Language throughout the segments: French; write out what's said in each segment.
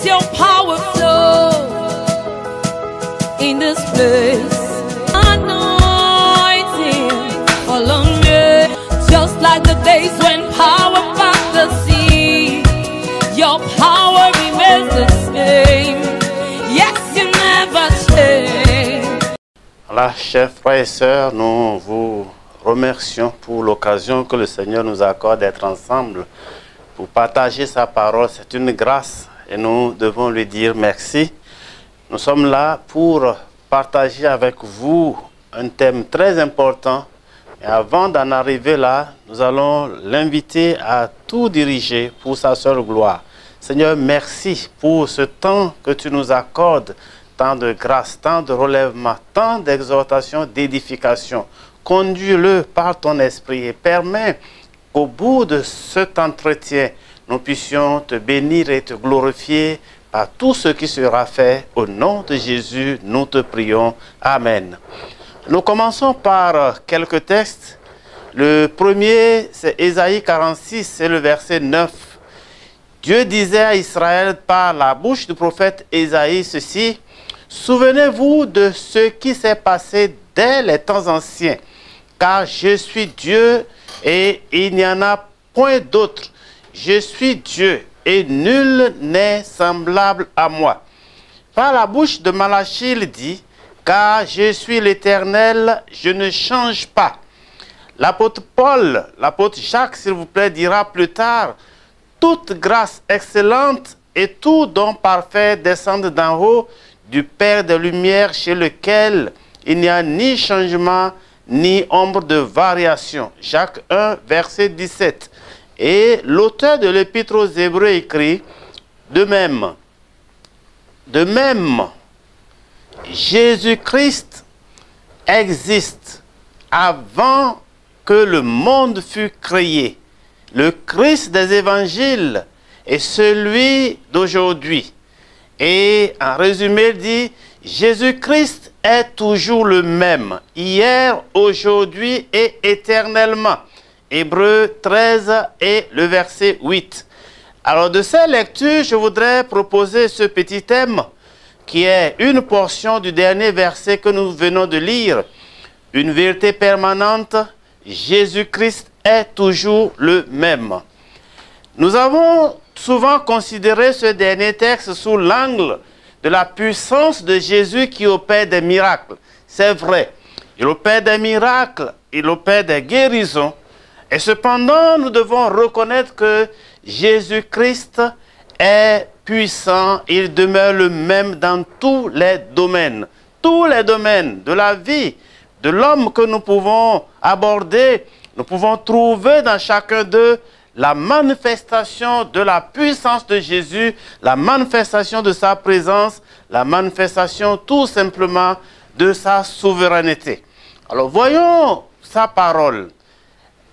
your power flow in this place. Anointing fall on me, just like the days when power parted the sea. Your power remains the same. Yes, you never change. Voilà, chers frères et sœurs, nous vous remercions pour l'occasion que le Seigneur nous accorde d'être ensemble pour partager sa parole. C'est une grâce et nous devons lui dire merci. Nous sommes là pour partager avec vous un thème très important. Et avant d'en arriver là, nous allons l'inviter à tout diriger pour sa seule gloire. Seigneur, merci pour ce temps que tu nous accordes, tant de grâce, tant de relèvement, tant d'exhortation, d'édification. Conduis-le par ton esprit et permets qu'au bout de cet entretien, nous puissions te bénir et te glorifier par tout ce qui sera fait. Au nom de Jésus, nous te prions. Amen. Nous commençons par quelques textes. Le premier, c'est Ésaïe 46, c'est le verset 9. Dieu disait à Israël par la bouche du prophète Ésaïe ceci: souvenez-vous de ce qui s'est passé dès les temps anciens, car je suis Dieu et il n'y en a point d'autre. Je suis Dieu et nul n'est semblable à moi. Par la bouche de Malachie, il dit: car je suis l'Éternel, je ne change pas. L'apôtre Paul, l'apôtre Jacques, s'il vous plaît, dira plus tard: toute grâce excellente et tout don parfait descendent d'en haut du Père des Lumières, chez lequel il n'y a ni changement ni ombre de variation. Jacques 1, verset 17. Et l'auteur de l'Épître aux Hébreux écrit: de même, Jésus-Christ existe avant que le monde fût créé. Le Christ des évangiles est celui d'aujourd'hui. Et en résumé, il dit: Jésus-Christ est toujours le même, hier, aujourd'hui et éternellement. Hébreux 13 et le verset 8. Alors de ces lectures, je voudrais proposer ce petit thème qui est une portion du dernier verset que nous venons de lire. Une vérité permanente, Jésus-Christ est toujours le même. Nous avons souvent considéré ce dernier texte sous l'angle de la puissance de Jésus qui opère des miracles. C'est vrai, il opère des miracles, il opère des guérisons. Et cependant, nous devons reconnaître que Jésus-Christ est puissant, il demeure le même dans tous les domaines de la vie, de l'homme que nous pouvons aborder. Nous pouvons trouver dans chacun d'eux la manifestation de la puissance de Jésus, la manifestation de sa présence, la manifestation tout simplement de sa souveraineté. Alors voyons sa parole.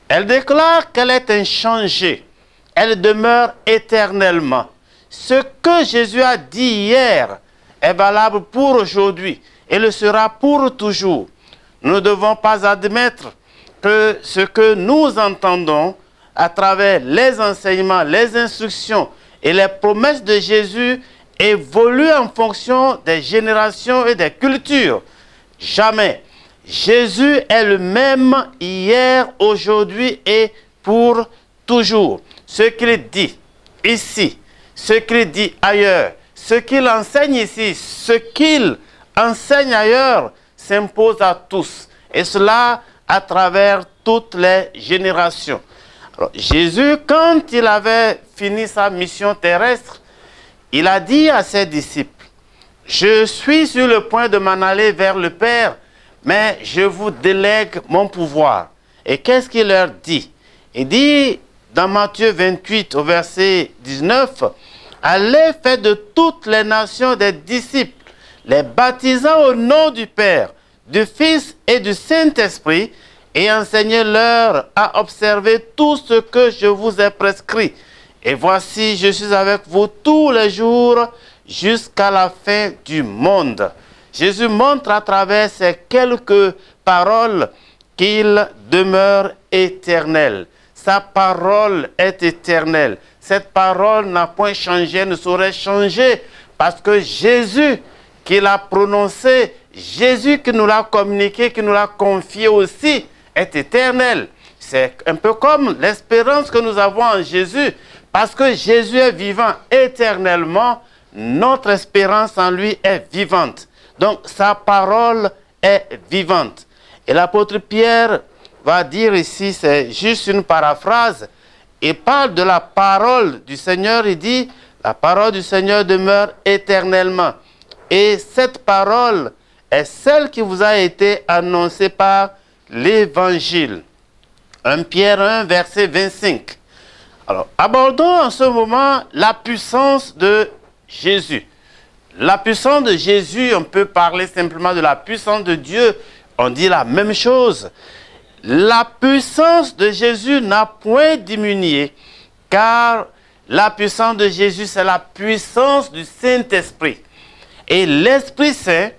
Elle déclare qu'elle est inchangée, elle demeure éternellement. Ce que Jésus a dit hier est valable pour aujourd'hui et le sera pour toujours. Nous ne devons pas admettre que ce que nous entendons à travers les enseignements, les instructions et les promesses de Jésus évoluent en fonction des générations et des cultures. Jamais. Jésus est le même hier, aujourd'hui et pour toujours. Ce qu'il dit ici, ce qu'il dit ailleurs, ce qu'il enseigne ici, ce qu'il enseigne ailleurs, s'impose à tous. Et cela à travers toutes les générations. Alors, Jésus, quand il avait fini sa mission terrestre, il a dit à ses disciples: je suis sur le point de m'en aller vers le Père, mais je vous délègue mon pouvoir. Et qu'est-ce qu'il leur dit? Il dit dans Matthieu 28 au verset 19, allez faire de toutes les nations des disciples, les baptisant au nom du Père, du Fils et du Saint-Esprit, et enseignez-leur à observer tout ce que je vous ai prescrit. Et voici, je suis avec vous tous les jours jusqu'à la fin du monde. Jésus montre à travers ces quelques paroles qu'il demeure éternel. sa parole est éternelle. Cette parole n'a point changé, ne saurait changer, parce que Jésus qui l'a prononcé, Jésus qui nous l'a communiqué, qui nous l'a confié aussi, est éternel. C'est un peu comme l'espérance que nous avons en Jésus. Parce que Jésus est vivant éternellement, notre espérance en lui est vivante. Donc sa parole est vivante. Et l'apôtre Pierre va dire ici, c'est juste une paraphrase, il parle de la parole du Seigneur, il dit, la parole du Seigneur demeure éternellement. Et cette parole est celle qui vous a été annoncée par l'Évangile. 1 Pierre 1, verset 25. Alors, abordons en ce moment la puissance de Jésus. La puissance de Jésus, on peut parler simplement de la puissance de Dieu. On dit la même chose. La puissance de Jésus n'a point diminué, car la puissance de Jésus, c'est la puissance du Saint-Esprit. Et l'Esprit Saint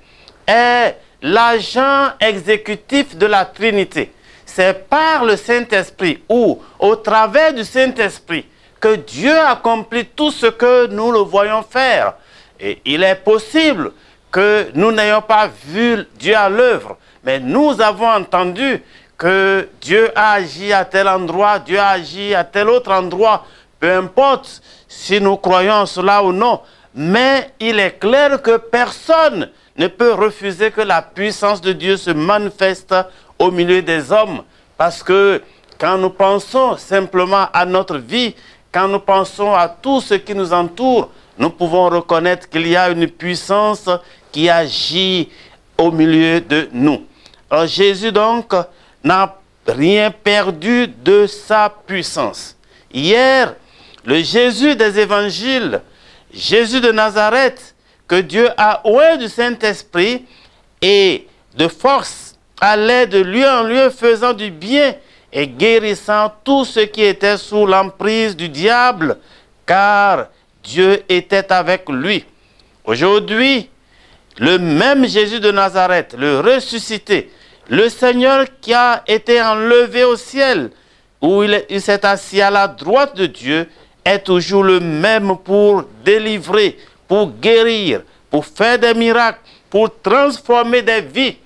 est l'agent exécutif de la Trinité. C'est par le Saint-Esprit ou au travers du Saint-Esprit que Dieu accomplit tout ce que nous le voyons faire. Et il est possible que nous n'ayons pas vu Dieu à l'œuvre, mais nous avons entendu que Dieu a agi à tel endroit, Dieu a agi à tel autre endroit, peu importe si nous croyons en cela ou non. Mais il est clair que personne ne peut refuser que la puissance de Dieu se manifeste au milieu des hommes. Parce que quand nous pensons simplement à notre vie, quand nous pensons à tout ce qui nous entoure, nous pouvons reconnaître qu'il y a une puissance qui agit au milieu de nous. Alors Jésus donc n'a rien perdu de sa puissance. Hier, le Jésus des évangiles, Jésus de Nazareth, que Dieu a oint du Saint-Esprit et de force, allait de lieu en lieu faisant du bien et guérissant tous ceux qui étaient sous l'emprise du diable, car Dieu était avec lui. Aujourd'hui, le même Jésus de Nazareth, le ressuscité, le Seigneur qui a été enlevé au ciel, où il s'est assis à la droite de Dieu, est toujours le même pour délivrer, pour guérir, pour faire des miracles, pour transformer des vies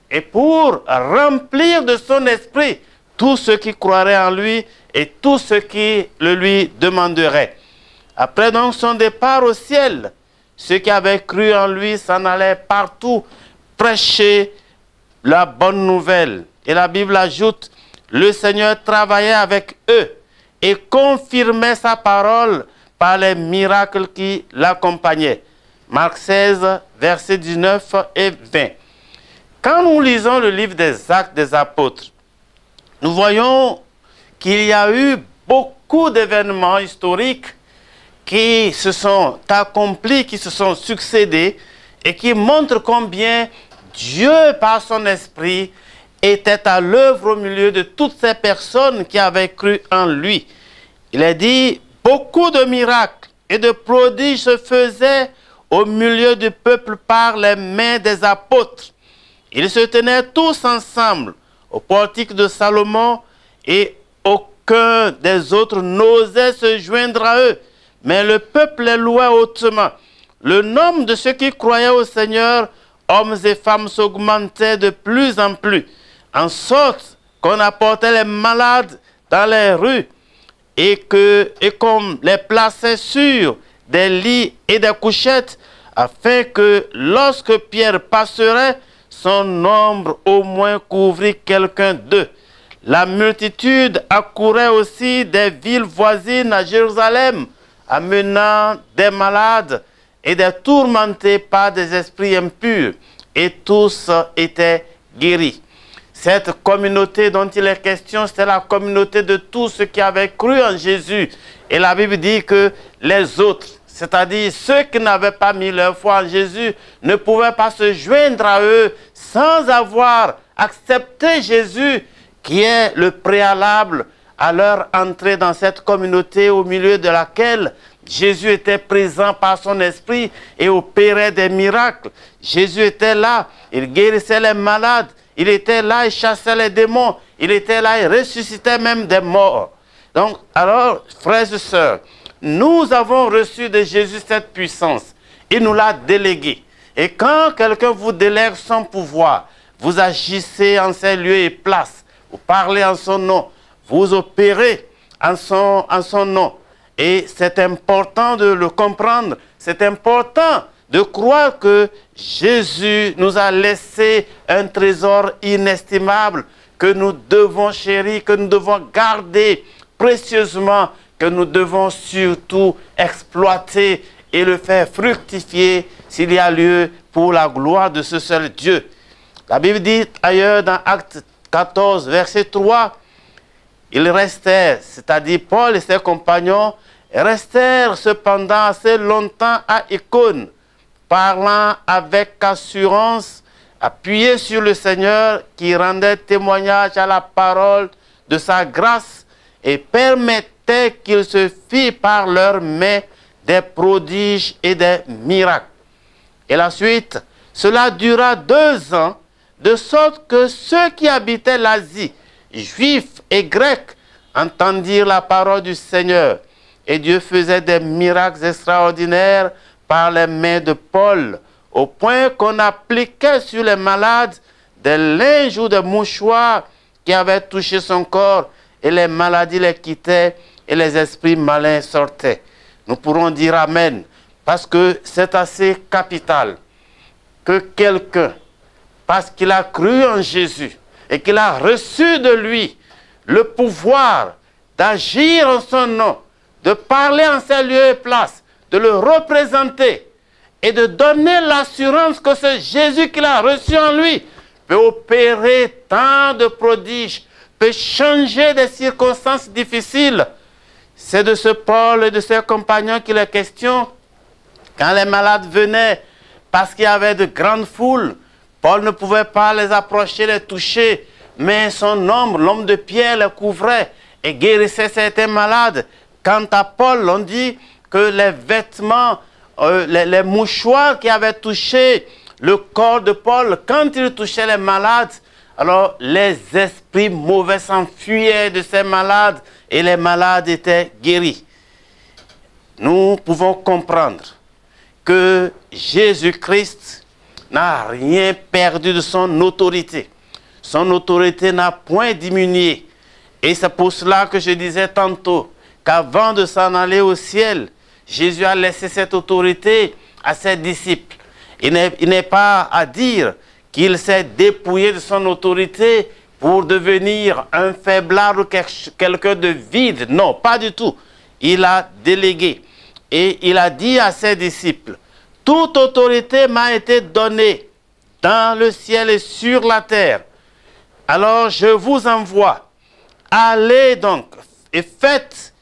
et pour remplir de son esprit tous ceux qui croiraient en lui et tous ceux qui le lui demanderaient. Après donc son départ au ciel, ceux qui avaient cru en lui s'en allaient partout prêcher la bonne nouvelle. Et la Bible ajoute, le Seigneur travaillait avec eux et confirmait sa parole par les miracles qui l'accompagnaient. Marc 16, versets 19 et 20. Quand nous lisons le livre des Actes des Apôtres, nous voyons qu'il y a eu beaucoup d'événements historiques qui se sont accomplis, qui se sont succédés et qui montrent combien Dieu, par son esprit, était à l'œuvre au milieu de toutes ces personnes qui avaient cru en lui. Il est dit, beaucoup de miracles et de prodiges se faisaient au milieu du peuple par les mains des apôtres. Ils se tenaient tous ensemble au portique de Salomon et aucun des autres n'osait se joindre à eux. Mais le peuple les louait hautement. Le nombre de ceux qui croyaient au Seigneur, hommes et femmes, s'augmentait de plus en sorte qu'on apportait les malades dans les rues et qu'on les plaçait sur des lits et des couchettes, afin que lorsque Pierre passerait, son nombre au moins couvrit quelqu'un d'eux. La multitude accourait aussi des villes voisines à Jérusalem, amenant des malades et des tourmentés par des esprits impurs, et tous étaient guéris. Cette communauté dont il est question, c'est la communauté de tous ceux qui avaient cru en Jésus. Et la Bible dit que les autres, c'est-à-dire ceux qui n'avaient pas mis leur foi en Jésus, ne pouvaient pas se joindre à eux sans avoir accepté Jésus, qui est le préalable à leur entrée dans cette communauté au milieu de laquelle Jésus était présent par son esprit et opérait des miracles. Jésus était là, il guérissait les malades, il était là, il chassait les démons, il était là, il ressuscitait même des morts. Donc, alors, frères et sœurs, nous avons reçu de Jésus cette puissance. Il nous l'a déléguée. Et quand quelqu'un vous délègue son pouvoir, vous agissez en ces lieux et places, vous parlez en son nom, vous opérez en son nom. Et c'est important de le comprendre, c'est important de croire que Jésus nous a laissé un trésor inestimable que nous devons chérir, que nous devons garder précieusement, que nous devons surtout exploiter et le faire fructifier s'il y a lieu pour la gloire de ce seul Dieu. La Bible dit ailleurs dans Actes 14, verset 3, ils restèrent, c'est-à-dire Paul et ses compagnons, restèrent cependant assez longtemps à Icône, parlant avec assurance, appuyés sur le Seigneur qui rendait témoignage à la parole de sa grâce et permettait qu'il se fît par leurs mains des prodiges et des miracles. Et la suite, cela dura 2 ans, de sorte que ceux qui habitaient l'Asie, juifs et grecs, entendirent la parole du Seigneur. Et Dieu faisait des miracles extraordinaires par les mains de Paul, au point qu'on appliquait sur les malades des linges ou des mouchoirs qui avaient touché son corps, et les maladies les quittaient, et les esprits malins sortaient. Nous pourrons dire Amen, parce que c'est assez capital que quelqu'un, parce qu'il a cru en Jésus, et qu'il a reçu de lui le pouvoir d'agir en son nom, de parler en ces lieux et places, de le représenter et de donner l'assurance que c'est Jésus qu'il a reçu en lui peut opérer tant de prodiges, peut changer des circonstances difficiles. C'est de ce Paul et de ses compagnons qu'il est question. Quand les malades venaient, parce qu'il y avait de grandes foules, Paul ne pouvait pas les approcher, les toucher, mais son ombre, l'homme de pierre, les couvrait et guérissait certains malades. Quant à Paul, on dit que les vêtements, les mouchoirs qui avaient touché le corps de Paul, quand il touchait les malades, alors les esprits mauvais s'enfuyaient de ces malades et les malades étaient guéris. Nous pouvons comprendre que Jésus-Christ n'a rien perdu de son autorité. Son autorité n'a point diminué. Et c'est pour cela que je disais tantôt qu'avant de s'en aller au ciel, Jésus a laissé cette autorité à ses disciples. Il n'est pas à dire qu'il s'est dépouillé de son autorité pour devenir un faiblard ou quelqu'un de vide. Non, pas du tout. Il a délégué. Et il a dit à ses disciples, « Toute autorité m'a été donnée dans le ciel et sur la terre. Alors je vous envoie. Allez donc et faites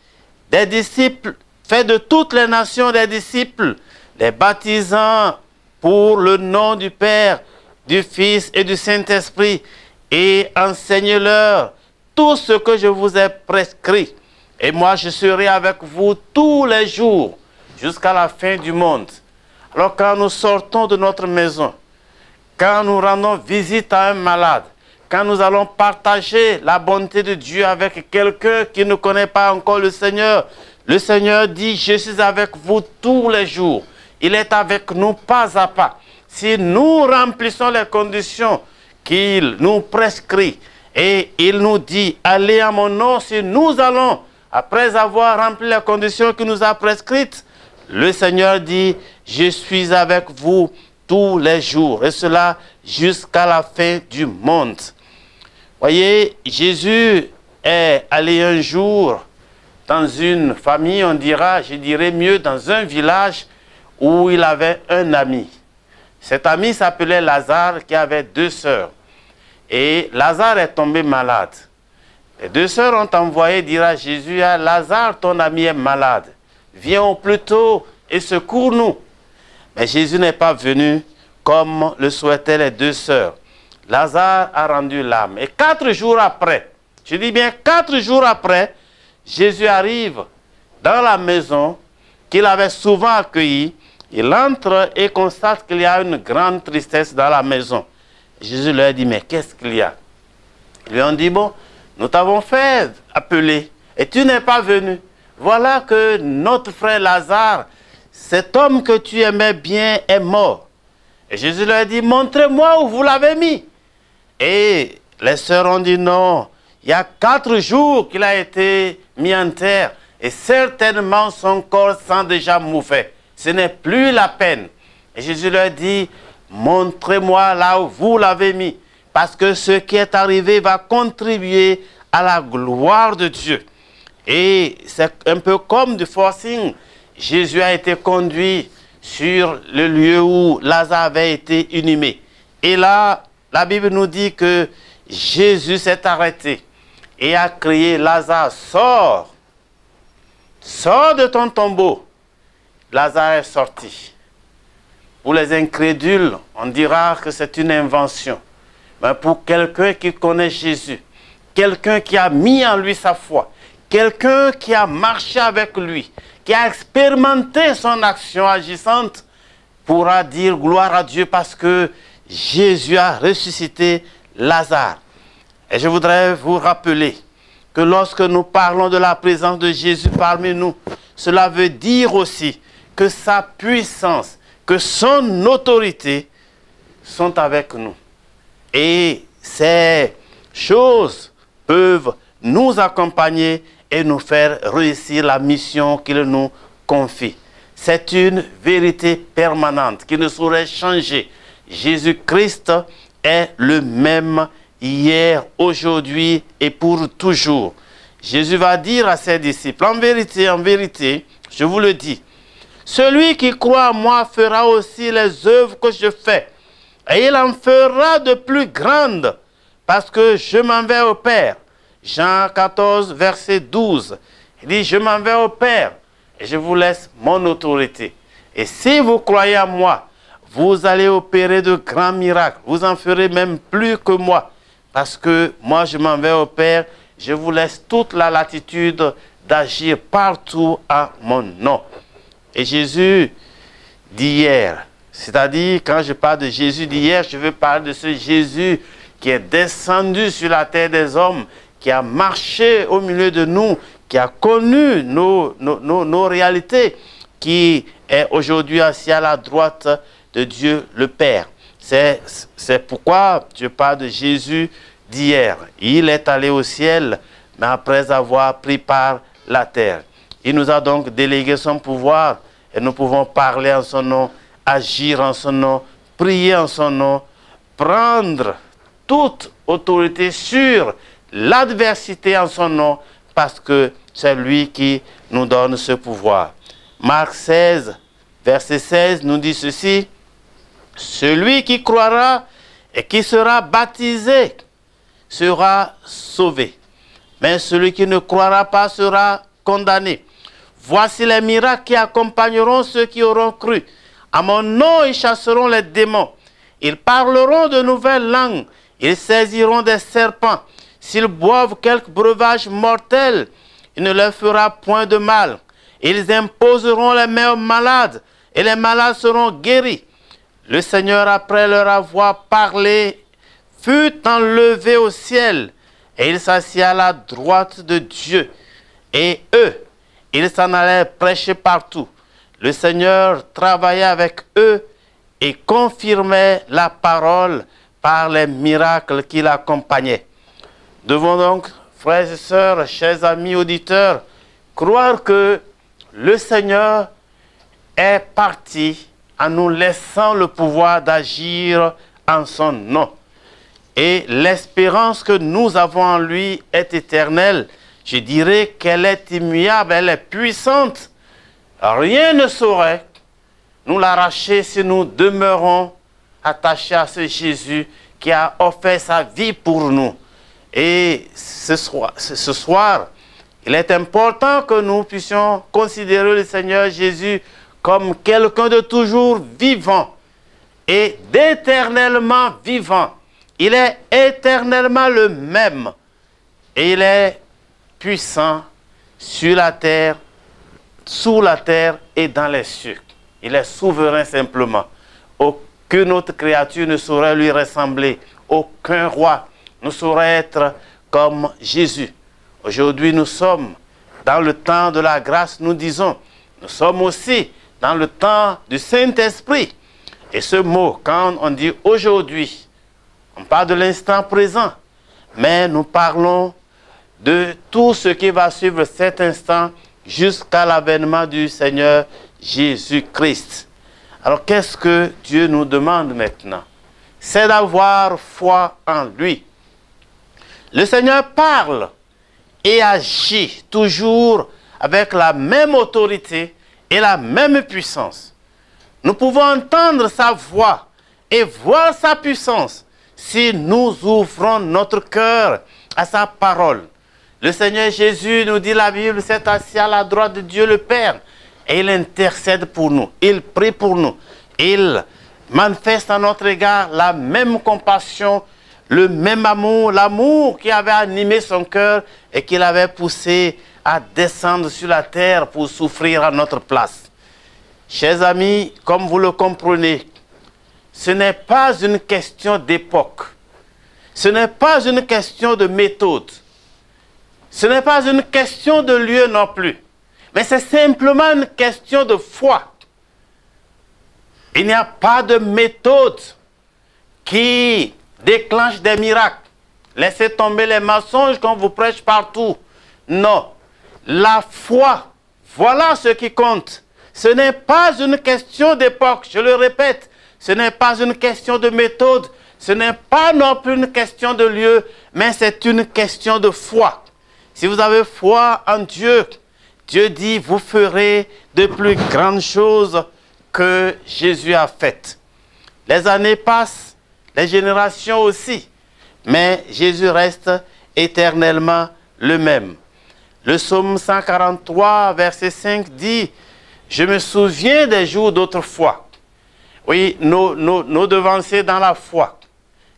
des disciples, faites de toutes les nations des disciples, les baptisant pour le nom du Père, du Fils et du Saint-Esprit, et enseignez-leur tout ce que je vous ai prescrit. Et moi, je serai avec vous tous les jours, jusqu'à la fin du monde. » Alors quand nous sortons de notre maison, quand nous rendons visite à un malade, quand nous allons partager la bonté de Dieu avec quelqu'un qui ne connaît pas encore le Seigneur dit, je suis avec vous tous les jours. Il est avec nous pas à pas. Si nous remplissons les conditions qu'il nous prescrit, et il nous dit, allez à mon nom, si nous allons, après avoir rempli les conditions qu'il nous a prescrites, le Seigneur dit, je suis avec vous tous les jours, et cela jusqu'à la fin du monde. Voyez, Jésus est allé un jour dans une famille, on dira, je dirais mieux, dans un village où il avait un ami. Cet ami s'appelait Lazare, qui avait 2 sœurs. Et Lazare est tombé malade. Les 2 sœurs ont envoyé dire à Jésus, « Lazare, ton ami est malade. Viens au plus tôt et secours-nous. » Mais Jésus n'est pas venu comme le souhaitaient les 2 sœurs. Lazare a rendu l'âme. Et 4 jours après, je dis bien 4 jours après, Jésus arrive dans la maison qu'il avait souvent accueillie. Il entre et constate qu'il y a une grande tristesse dans la maison. Jésus leur dit, mais qu'est-ce qu'il y a? Ils lui ont dit, bon, nous t'avons fait appeler, et tu n'es pas venu. Voilà que notre frère Lazare, cet homme que tu aimais bien, est mort. Et Jésus leur a dit, montrez-moi où vous l'avez mis. Et les sœurs ont dit non, il y a 4 jours qu'il a été mis en terre et certainement son corps sent déjà mauvais. Ce n'est plus la peine. Et Jésus leur dit, montrez-moi là où vous l'avez mis, parce que ce qui est arrivé va contribuer à la gloire de Dieu. Et c'est un peu comme du forcing. Jésus a été conduit sur le lieu où Lazare avait été inhumé. Et là, la Bible nous dit que Jésus s'est arrêté et a crié, Lazare, sors, sors de ton tombeau. Lazare est sorti. Pour les incrédules, on dira que c'est une invention. Mais pour quelqu'un qui connaît Jésus, quelqu'un qui a mis en lui sa foi, quelqu'un qui a marché avec lui, qui a expérimenté son action agissante, pourra dire gloire à Dieu parce que Jésus a ressuscité Lazare. Et je voudrais vous rappeler que lorsque nous parlons de la présence de Jésus parmi nous, cela veut dire aussi que sa puissance, que son autorité sont avec nous. Et ces choses peuvent nous accompagner et nous faire réussir la mission qu'il nous confie. C'est une vérité permanente qui ne saurait changer. Jésus-Christ est le même hier, aujourd'hui et pour toujours. Jésus va dire à ses disciples, en vérité, je vous le dis, celui qui croit en moi fera aussi les œuvres que je fais, et il en fera de plus grandes, parce que je m'en vais au Père. Jean 14, verset 12, il dit, je m'en vais au Père, et je vous laisse mon autorité. Et si vous croyez en moi, vous allez opérer de grands miracles. Vous en ferez même plus que moi. Parce que moi, je m'en vais au Père. Je vous laisse toute la latitude d'agir partout en mon nom. Et Jésus d'hier, c'est-à-dire quand je parle de Jésus d'hier, je veux parler de ce Jésus qui est descendu sur la terre des hommes, qui a marché au milieu de nous, qui a connu nos réalités, qui est aujourd'hui assis à la droite de Dieu le Père. C'est pourquoi je parle de Jésus d'hier. Il est allé au ciel, mais après avoir pris par la terre. Il nous a donc délégué son pouvoir et nous pouvons parler en son nom, agir en son nom, prier en son nom, prendre toute autorité sur l'adversité en son nom, parce que c'est lui qui nous donne ce pouvoir. Marc 16, verset 16 nous dit ceci, « Celui qui croira et qui sera baptisé sera sauvé, mais celui qui ne croira pas sera condamné. Voici les miracles qui accompagneront ceux qui auront cru. À mon nom, ils chasseront les démons. Ils parleront de nouvelles langues. Ils saisiront des serpents. S'ils boivent quelque breuvage mortel, il ne leur fera point de mal. Ils imposeront les mains aux malades et les malades seront guéris. Le Seigneur, après leur avoir parlé, fut enlevé au ciel et il s'assit à la droite de Dieu. Et eux, ils s'en allaient prêcher partout. Le Seigneur travaillait avec eux et confirmait la parole par les miracles qui l'accompagnaient. Devons donc, frères et sœurs, chers amis auditeurs, croire que le Seigneur est parti en nous laissant le pouvoir d'agir en son nom. Et l'espérance que nous avons en lui est éternelle. Je dirais qu'elle est immuable, elle est puissante. Rien ne saurait nous l'arracher si nous demeurons attachés à ce Jésus qui a offert sa vie pour nous. Et ce soir, il est important que nous puissions considérer le Seigneur Jésus comme quelqu'un de toujours vivant et d'éternellement vivant. Il est éternellement le même et il est puissant sur la terre, sous la terre et dans les cieux. Il est souverain simplement. Aucune autre créature ne saurait lui ressembler. Aucun roi ne saurait être comme Jésus. Aujourd'hui, nous sommes dans le temps de la grâce, nous disons, nous sommes aussi dans le temps du Saint-Esprit. Et ce mot, quand on dit aujourd'hui, on parle de l'instant présent, mais nous parlons de tout ce qui va suivre cet instant jusqu'à l'avènement du Seigneur Jésus-Christ. Alors qu'est-ce que Dieu nous demande maintenant? C'est d'avoir foi en lui. Le Seigneur parle et agit toujours avec la même autorité et la même puissance. Nous pouvons entendre sa voix et voir sa puissance si nous ouvrons notre cœur à sa parole. Le Seigneur Jésus, nous dit la Bible, s'est assis à la droite de Dieu le Père et il intercède pour nous, il prie pour nous, il manifeste à notre égard la même compassion, le même amour, l'amour qui avait animé son cœur et qui l'avait poussé à descendre sur la terre pour souffrir à notre place. Chers amis, comme vous le comprenez, ce n'est pas une question d'époque, ce n'est pas une question de méthode, ce n'est pas une question de lieu non plus, mais c'est simplement une question de foi. Il n'y a pas de méthode qui déclenche des miracles. Laissez tomber les mensonges qu'on vous prêche partout. Non, la foi, voilà ce qui compte. Ce n'est pas une question d'époque, je le répète, ce n'est pas une question de méthode, ce n'est pas non plus une question de lieu, mais c'est une question de foi. Si vous avez foi en Dieu, Dieu dit, vous ferez de plus grandes choses que Jésus a faites. Les années passent, les générations aussi, mais Jésus reste éternellement le même. Le psaume 143, verset 5 dit, « Je me souviens des jours d'autrefois. » Oui, nos devanciers dans la foi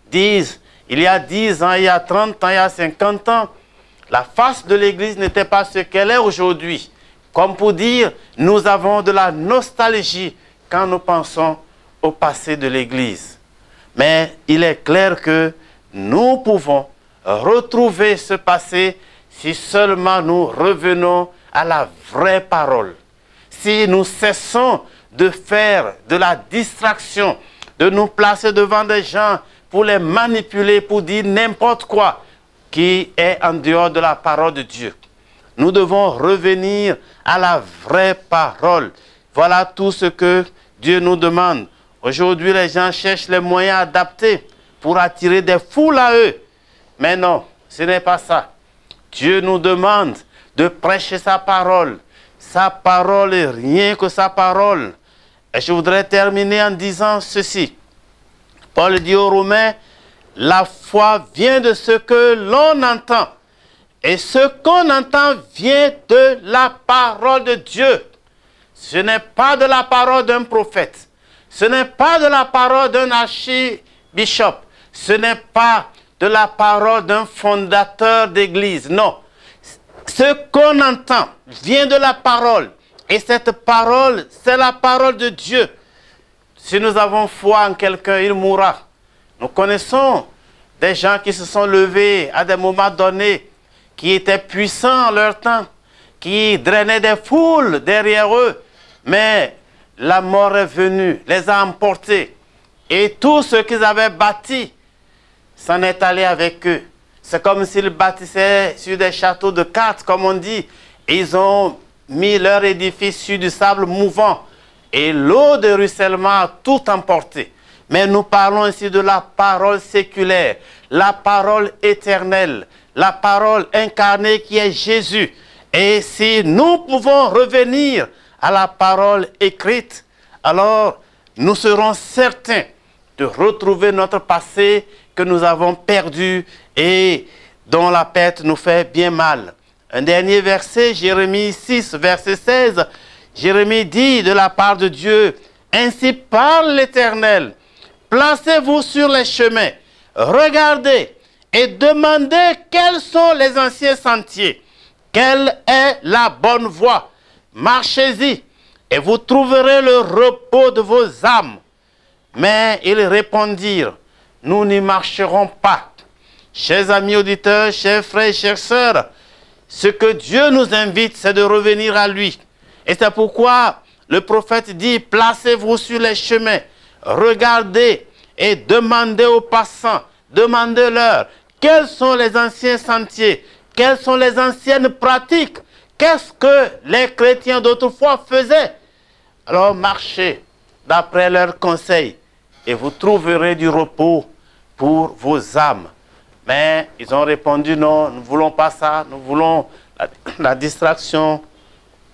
disent, il y a 10 ans, il y a 30 ans, il y a 50 ans, la face de l'Église n'était pas ce qu'elle est aujourd'hui. Comme pour dire, nous avons de la nostalgie quand nous pensons au passé de l'Église. Mais il est clair que nous pouvons retrouver ce passé si seulement nous revenons à la vraie parole. Si nous cessons de faire de la distraction, de nous placer devant des gens pour les manipuler, pour dire n'importe quoi qui est en dehors de la parole de Dieu. Nous devons revenir à la vraie parole. Voilà tout ce que Dieu nous demande. Aujourd'hui, les gens cherchent les moyens adaptés pour attirer des foules à eux. Mais non, ce n'est pas ça. Dieu nous demande de prêcher sa parole. Sa parole et rien que sa parole. Et je voudrais terminer en disant ceci. Paul dit aux Romains, la foi vient de ce que l'on entend. Et ce qu'on entend vient de la parole de Dieu. Ce n'est pas de la parole d'un prophète. Ce n'est pas de la parole d'un archibishop. Ce n'est pas de la parole d'un fondateur d'église. Non. Ce qu'on entend vient de la parole. Et cette parole, c'est la parole de Dieu. Si nous avons foi en quelqu'un, il mourra. Nous connaissons des gens qui se sont levés à des moments donnés, qui étaient puissants en leur temps, qui drainaient des foules derrière eux. Mais la mort est venue, les a emportés. Et tout ce qu'ils avaient bâti s'en est allé avec eux. C'est comme s'ils bâtissaient sur des châteaux de cartes, comme on dit. Et ils ont mis leur édifice sur du sable mouvant. Et l'eau de ruissellement a tout emporté. Mais nous parlons ici de la parole séculaire, la parole éternelle, la parole incarnée qui est Jésus. Et si nous pouvons revenir à la parole écrite, alors nous serons certains de retrouver notre passé que nous avons perdu et dont la perte nous fait bien mal. Un dernier verset, Jérémie 6, verset 16, Jérémie dit de la part de Dieu, « Ainsi parle l'Éternel, placez-vous sur les chemins, regardez et demandez quels sont les anciens sentiers, quelle est la bonne voie, marchez-y et vous trouverez le repos de vos âmes. » Mais ils répondirent, « Nous n'y marcherons pas. » Chers amis auditeurs, chers frères et chères sœurs, Ce que Dieu nous invite, c'est de revenir à lui. Et c'est pourquoi le prophète dit, placez-vous sur les chemins, regardez et demandez aux passants, demandez-leur, quels sont les anciens sentiers, quelles sont les anciennes pratiques, qu'est-ce que les chrétiens d'autrefois faisaient. Alors marchez d'après leurs conseils et vous trouverez du repos pour vos âmes. Mais ils ont répondu, non, nous ne voulons pas ça, nous voulons la distraction,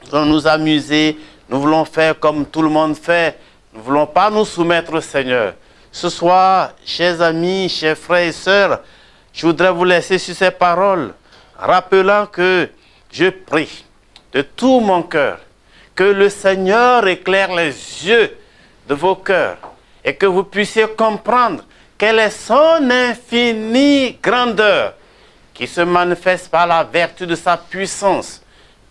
nous voulons nous amuser, nous voulons faire comme tout le monde fait, nous ne voulons pas nous soumettre au Seigneur. Ce soir, chers amis, chers frères et sœurs, je voudrais vous laisser sur ces paroles, rappelant que je prie de tout mon cœur que le Seigneur éclaire les yeux de vos cœurs et que vous puissiez comprendre quelle est son infinie grandeur qui se manifeste par la vertu de sa puissance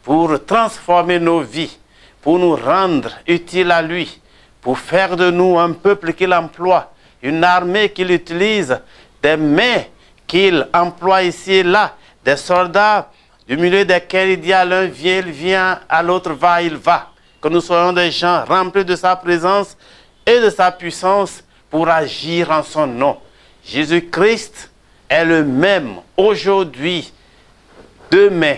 pour transformer nos vies, pour nous rendre utiles à lui, pour faire de nous un peuple qu'il emploie, une armée qu'il utilise, des mains qu'il emploie ici et là, des soldats du milieu desquels il dit à l'un viens, il vient, à l'autre va, il va. Que nous soyons des gens remplis de sa présence et de sa puissance pour agir en son nom. Jésus-Christ est le même aujourd'hui, demain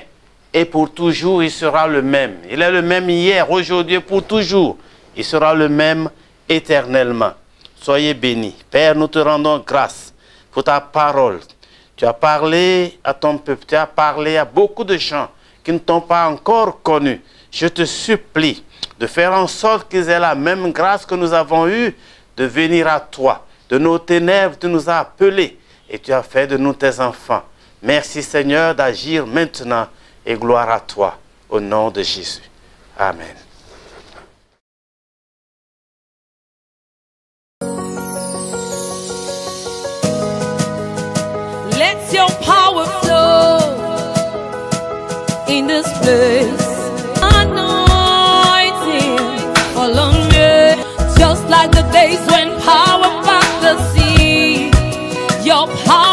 et pour toujours, il sera le même. Il est le même hier, aujourd'hui et pour toujours. Il sera le même éternellement. Soyez bénis. Père, nous te rendons grâce pour ta parole. Tu as parlé à ton peuple, tu as parlé à beaucoup de gens qui ne t'ont pas encore connu. Je te supplie de faire en sorte qu'ils aient la même grâce que nous avons eue de venir à toi. De nos ténèbres, tu nous as appelés et tu as fait de nous tes enfants. Merci Seigneur d'agir maintenant et gloire à toi au nom de Jésus. Amen. Let your power flow in this place. Anointing fall on me, just like the days when power parted the sea. Your power